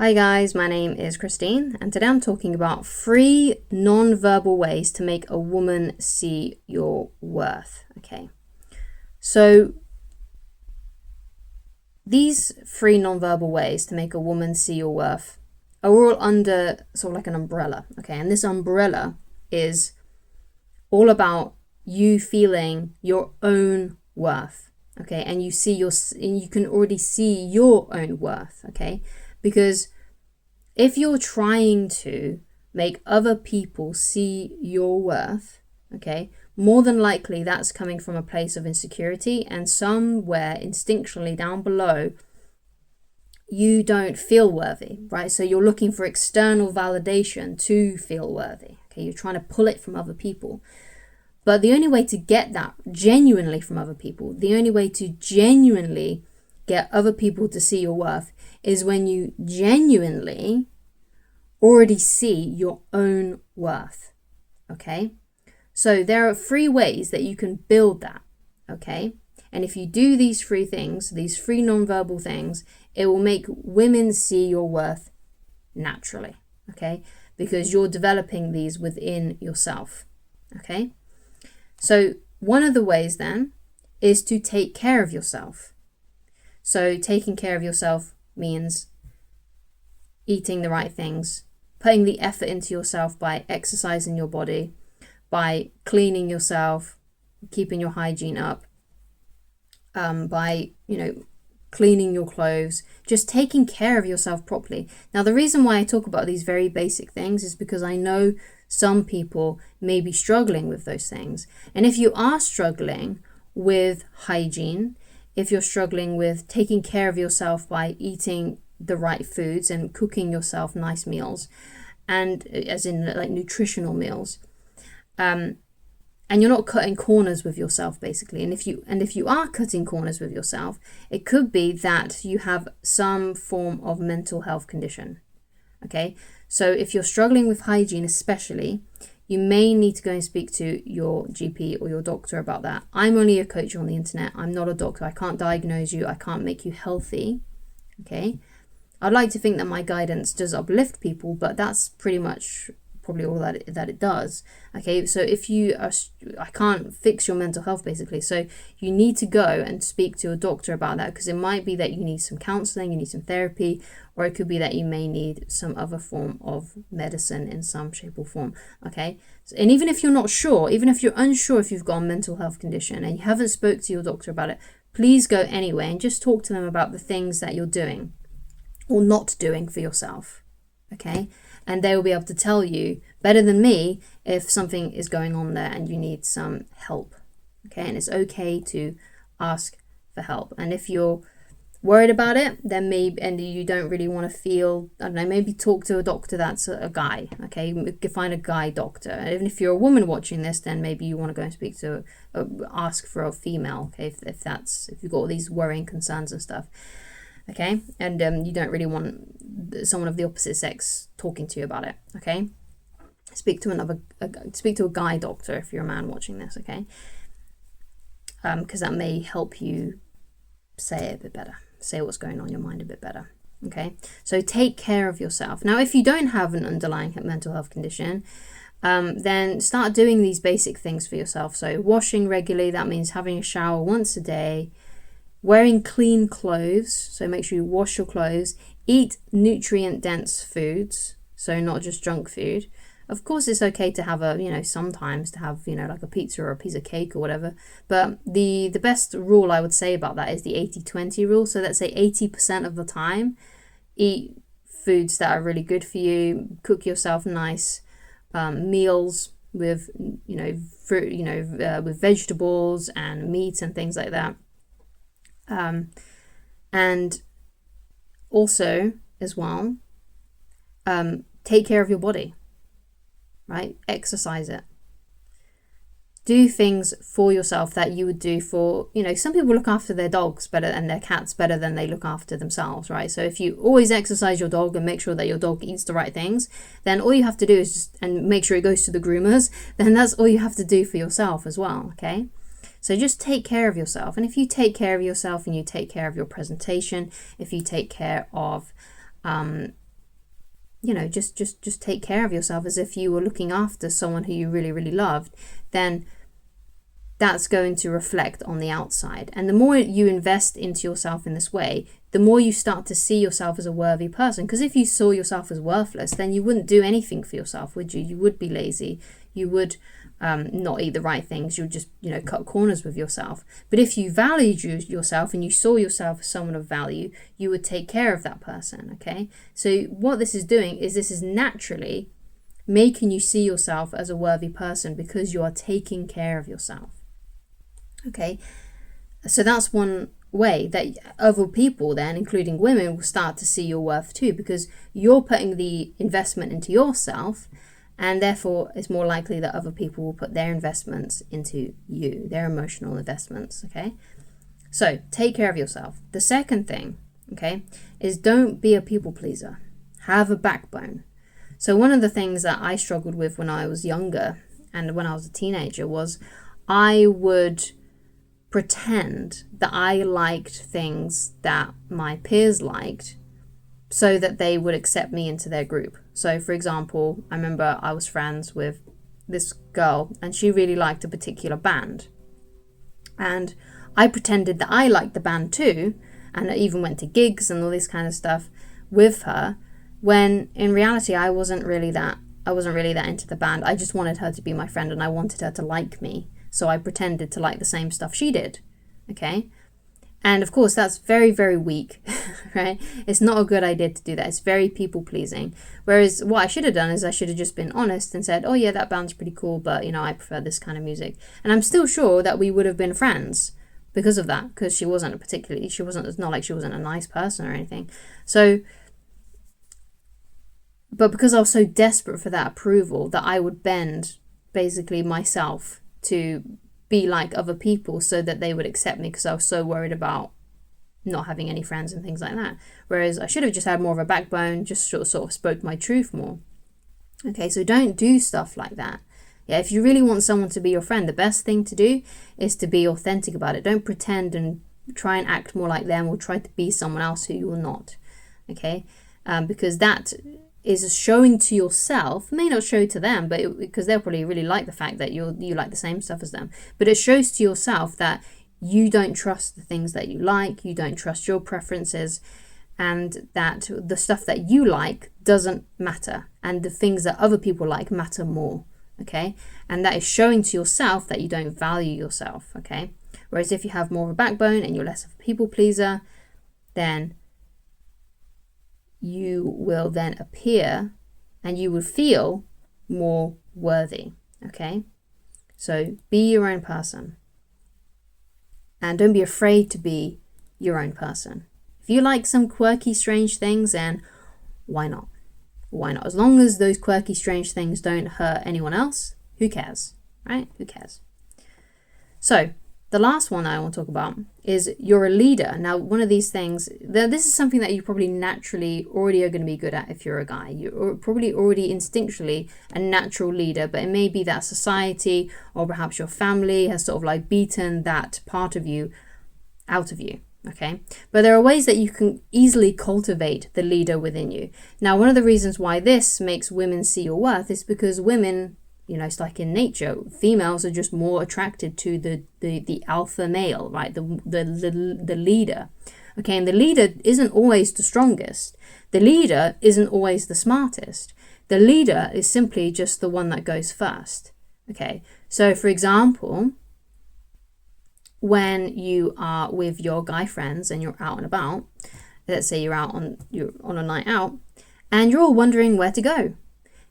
Hi guys, my name is Christine, and today I'm talking about 3 non-verbal ways to make a woman see your worth. Okay, so these 3 non-verbal ways to make a woman see your worth are all under sort of like an umbrella. Okay, and this umbrella is all about you feeling your own worth. Okay, and you can already see your own worth. Okay. Because if you're trying to make other people see your worth, okay, more than likely that's coming from a place of insecurity, and somewhere instinctually down below, you don't feel worthy, right? So you're looking for external validation to feel worthy. Okay, you're trying to pull it from other people. But the only way to get that genuinely from other people, the only way to genuinely get other people to see your worth is when you genuinely already see your own worth. Okay, so there are 3 ways that you can build that. Okay, and if you do these 3 things, these 3 non-verbal things, it will make women see your worth naturally. Okay, because you're developing these within yourself. Okay, so one of the ways then is to take care of yourself. So taking care of yourself means eating the right things, putting the effort into yourself by exercising your body, by cleaning yourself, keeping your hygiene up, by, cleaning your clothes, just taking care of yourself properly. Now, the reason why I talk about these very basic things is because I know some people may be struggling with those things. And if you are struggling with hygiene, if you're struggling with taking care of yourself by eating the right foods and cooking yourself nice meals, and as in like nutritional meals, and you're not cutting corners with yourself basically, and if you are cutting corners with yourself, it could be that you have some form of mental health condition. Okay, so if you're struggling with hygiene especially, you may need to go and speak to your GP or your doctor about that. I'm only a coach on the internet. I'm not a doctor. I can't diagnose you. I can't make you healthy. Okay. I'd like to think that my guidance does uplift people, but that's pretty much probably all that it does. Okay. So I can't fix your mental health basically. So you need to go and speak to a doctor about that, because it might be that you need some counseling, you need some therapy, or it could be that you may need some other form of medicine in some shape or form. Okay. And even if you're not sure, even if you're unsure if you've got a mental health condition and you haven't spoke to your doctor about it, please go anyway and just talk to them about the things that you're doing or not doing for yourself. Okay. And they will be able to tell you better than me if something is going on there and you need some help. Okay. And it's okay to ask for help. And if you're worried about it, then maybe, and you don't really want to feel, I don't know, maybe talk to a doctor that's a guy. Okay, you can find a guy doctor. And even if you're a woman watching this, then maybe you want to go and speak to ask for a female. Okay, if you've got all these worrying concerns and stuff. Okay, and you don't really want someone of the opposite sex talking to you about it. Okay, speak to a guy doctor if you're a man watching this. Okay, because that may help you say it a bit better, say what's going on in your mind a bit better. Okay, so take care of yourself. Now, if you don't have an underlying mental health condition, then start doing these basic things for yourself. So washing regularly, that means having a shower once a day, wearing clean clothes, so make sure you wash your clothes, eat nutrient dense foods, so not just junk food. Of course, it's okay to have sometimes to have, like a pizza or a piece of cake or whatever. But the best rule I would say about that is the 80-20 rule. So let's say 80% of the time, eat foods that are really good for you. Cook yourself nice meals with, fruit, with vegetables and meat and things like that. And also, as well, take care of your body. Right? Exercise it. Do things for yourself that you would do for, some people look after their dogs better and their cats better than they look after themselves, right? So if you always exercise your dog and make sure that your dog eats the right things, then all you have to do is and make sure it goes to the groomers, then that's all you have to do for yourself as well, okay? So just take care of yourself. And if you take care of yourself and you take care of your presentation, if you take care of just take care of yourself as if you were looking after someone who you really, really loved, then that's going to reflect on the outside. And the more you invest into yourself in this way, the more you start to see yourself as a worthy person. Because if you saw yourself as worthless, then you wouldn't do anything for yourself, would you? You would be lazy. You would not eat the right things. You would just, cut corners with yourself. But if you valued yourself and you saw yourself as someone of value, you would take care of that person, okay? So what this is doing is this is naturally making you see yourself as a worthy person because you are taking care of yourself. Okay, so that's one way that other people then, including women, will start to see your worth too, because you're putting the investment into yourself, and therefore it's more likely that other people will put their investments into you, their emotional investments, okay? So take care of yourself. The second thing, okay, is don't be a people pleaser. Have a backbone. So one of the things that I struggled with when I was younger and when I was a teenager was I would pretend that I liked things that my peers liked so that they would accept me into their group. So for example, I remember I was friends with this girl and she really liked a particular band. And I pretended that I liked the band too, and I even went to gigs and all this kind of stuff with her, when in reality I wasn't really that into the band. I just wanted her to be my friend and I wanted her to like me. So I pretended to like the same stuff she did, okay? And of course, that's very, very weak, right? It's not a good idea to do that. It's very people-pleasing. Whereas what I should have done is I should have just been honest and said, oh yeah, that band's pretty cool, but I prefer this kind of music. And I'm still sure that we would have been friends because of that, because it's not like she wasn't a nice person or anything. So, but because I was so desperate for that approval that I would bend basically myself to be like other people so that they would accept me, because I was so worried about not having any friends and things like that. Whereas I should have just had more of a backbone, just sort of spoke my truth more. Okay, so don't do stuff like that. Yeah, if you really want someone to be your friend, the best thing to do is to be authentic about it. Don't pretend and try and act more like them or try to be someone else who you're not. Okay, because that is showing to yourself, may not show to them, but because they'll probably really like the fact that you like the same stuff as them, but it shows to yourself that you don't trust the things that you like, you don't trust your preferences, and that the stuff that you like doesn't matter, and the things that other people like matter more, okay? And that is showing to yourself that you don't value yourself, okay? Whereas if you have more of a backbone and you're less of a people pleaser, then you will then appear and you will feel more worthy, okay? So be your own person. And don't be afraid to be your own person. If you like some quirky, strange things, then why not? Why not? As long as those quirky, strange things don't hurt anyone else, who cares, right? Who cares? So the last one I want to talk about is you're a leader. Now, one of these things, this is something that you probably naturally already are going to be good at if you're a guy. You're probably already instinctually a natural leader, but it may be that society or perhaps your family has sort of like beaten that part of you out of you, okay? But there are ways that you can easily cultivate the leader within you. Now, one of the reasons why this makes women see your worth is because women, it's like in nature, females are just more attracted to the alpha male, right? The leader. Okay, and the leader isn't always the strongest. The leader isn't always the smartest. The leader is simply just the one that goes first. Okay, so for example, when you are with your guy friends and you're out and about, let's say you're on a night out, and you're all wondering where to go.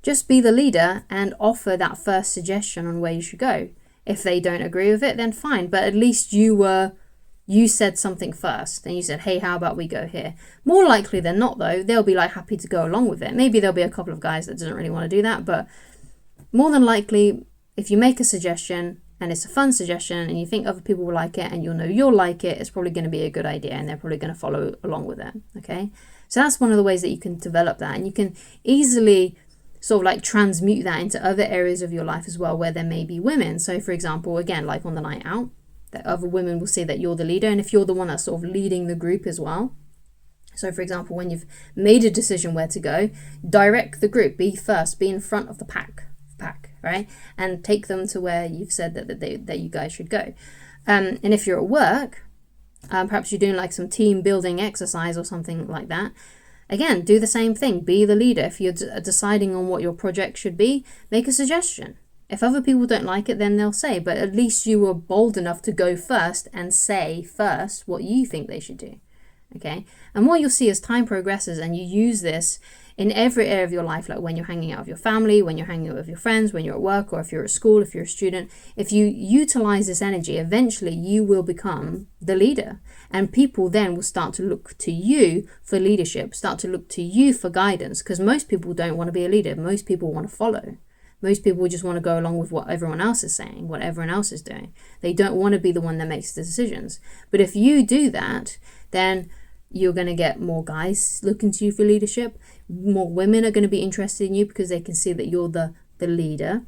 Just be the leader and offer that first suggestion on where you should go. If they don't agree with it, then fine. But at least you said something first and you said, hey, how about we go here? More likely than not, though, they'll be like happy to go along with it. Maybe there'll be a couple of guys that doesn't really want to do that. But more than likely, if you make a suggestion and it's a fun suggestion and you think other people will like it and you'll like it, it's probably going to be a good idea and they're probably going to follow along with it. Okay. So that's one of the ways that you can develop that. And you can easily sort of like transmute that into other areas of your life as well, where there may be women. So for example, again, like on the night out, that other women will see that you're the leader. And if you're the one that's sort of leading the group as well, So, for example, when you've made a decision where to go, direct the group, be first, be in front of the pack, right? And take them to where you've said that you guys should go. And if you're at work, perhaps you're doing like some team building exercise or something like that. Again, do the same thing. Be the leader. If you're deciding on what your project should be, make a suggestion. If other people don't like it, then they'll say, but at least you were bold enough to go first and say first what you think they should do. Okay? And what you'll see as time progresses and you use this in every area of your life, like when you're hanging out with your family, when you're hanging out with your friends, when you're at work, or if you're at school, if you're a student, if you utilize this energy, eventually you will become the leader. And people then will start to look to you for leadership, start to look to you for guidance, because most people don't want to be a leader. Most people want to follow. Most people just want to go along with what everyone else is saying, what everyone else is doing. They don't want to be the one that makes the decisions. But if you do that, then you're going to get more guys looking to you for leadership. More women are going to be interested in you because they can see that you're the leader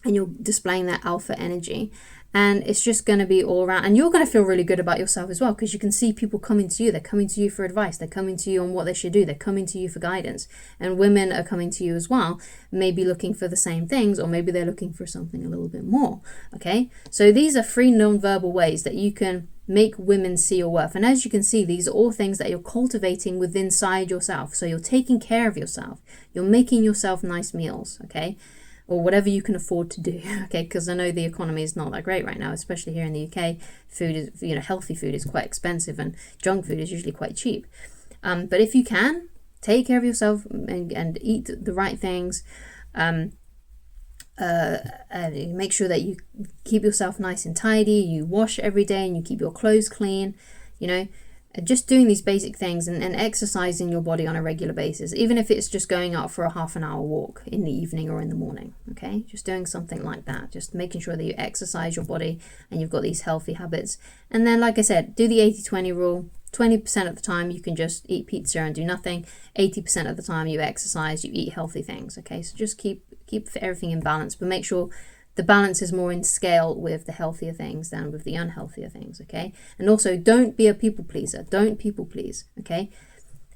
and you're displaying that alpha energy. And it's just going to be all around. And you're going to feel really good about yourself as well, because you can see people coming to you. They're coming to you for advice. They're coming to you on what they should do. They're coming to you for guidance. And women are coming to you as well, maybe looking for the same things, or maybe they're looking for something a little bit more. Okay? So these are 3 non-verbal ways that you can make women see your worth. And as you can see, these are all things that you're cultivating within inside yourself. So you're taking care of yourself. You're making yourself nice meals. Okay? Or whatever you can afford to do, okay? Because I know the economy is not that great right now, especially here in the UK. Food is, healthy food is quite expensive, and junk food is usually quite cheap. But if you can, take care of yourself and eat the right things. Make sure that you keep yourself nice and tidy. You wash every day, and you keep your clothes clean. Just doing these basic things and exercising your body on a regular basis, even if it's just going out for a half an hour walk in the evening or in the morning, okay? Just doing something like that, just making sure that you exercise your body and you've got these healthy habits. And then, like I said, do the 80-20 rule. 20% of the time you can just eat pizza and do nothing. 80% of the time you exercise, you eat healthy things, okay? So just keep everything in balance, but make sure the balance is more in scale with the healthier things than with the unhealthier things, okay? And also, don't be a people pleaser. Don't people please, okay?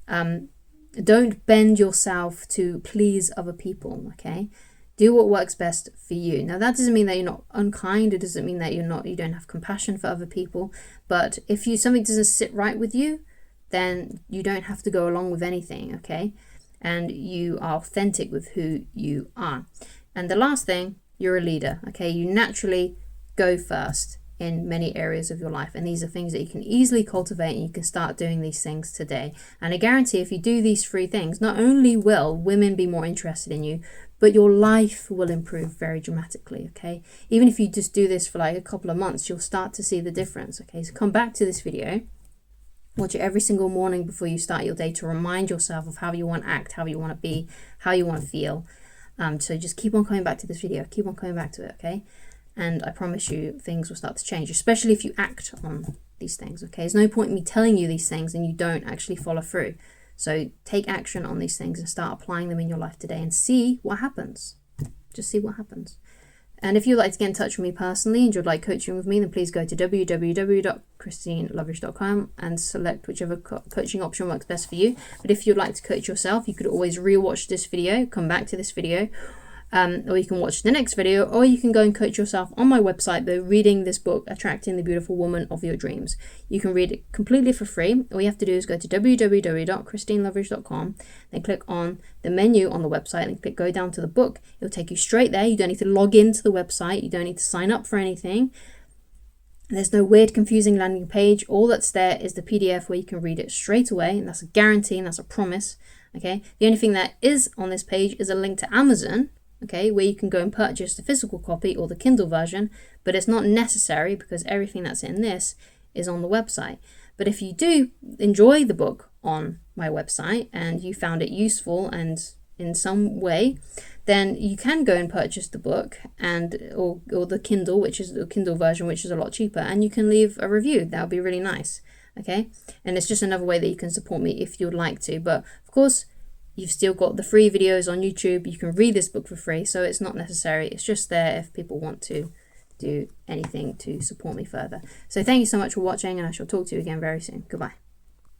Don't bend yourself to please other people, okay? Do what works best for you. Now, that doesn't mean that you're not unkind. It doesn't mean that you don't have compassion for other people. But if something doesn't sit right with you, then you don't have to go along with anything, okay? And you are authentic with who you are. And the last thing, you're a leader, okay? You naturally go first in many areas of your life. And these are things that you can easily cultivate, and you can start doing these things today. And I guarantee if you do these 3 things, not only will women be more interested in you, but your life will improve very dramatically, okay? Even if you just do this for like a couple of months, you'll start to see the difference, okay? So come back to this video. Watch it every single morning before you start your day to remind yourself of how you want to act, how you want to be, how you want to feel. So just keep on coming back to this video. Keep on coming back to it, okay? And I promise you things will start to change, especially if you act on these things, okay? There's no point in me telling you these things and you don't actually follow through. So take action on these things and start applying them in your life today and see what happens. Just see what happens. And if you'd like to get in touch with me personally and you'd like coaching with me, then please go to www.christineloverish.com and select whichever coaching option works best for you. But if you'd like to coach yourself, you could always rewatch this video, come back to this video, or you can watch the next video, or you can go and coach yourself on my website by reading this book, Attracting the Beautiful Woman of Your Dreams. You can read it completely for free. All you have to do is go to www.christineloverish.com, then click on the menu on the website and click go down to the book. It'll take you straight there. You don't need to log into the website. You don't need to sign up for anything. There's no weird, confusing landing page. All that's there is the PDF where you can read it straight away, and that's a guarantee and that's a promise, okay? The only thing that is on this page is a link to Amazon, okay, where you can go and purchase the physical copy or the Kindle version, but it's not necessary because everything that's in this is on the website. But if you do enjoy the book on my website and you found it useful and in some way, then you can go and purchase the book or the Kindle, which is the Kindle version, which is a lot cheaper, and you can leave a review. That would be really nice, okay? And it's just another way that you can support me if you'd like to. But of course, you've still got the free videos on YouTube. You can read this book for free, so it's not necessary. It's just there if people want to do anything to support me further. So thank you so much for watching, and I shall talk to you again very soon. Goodbye.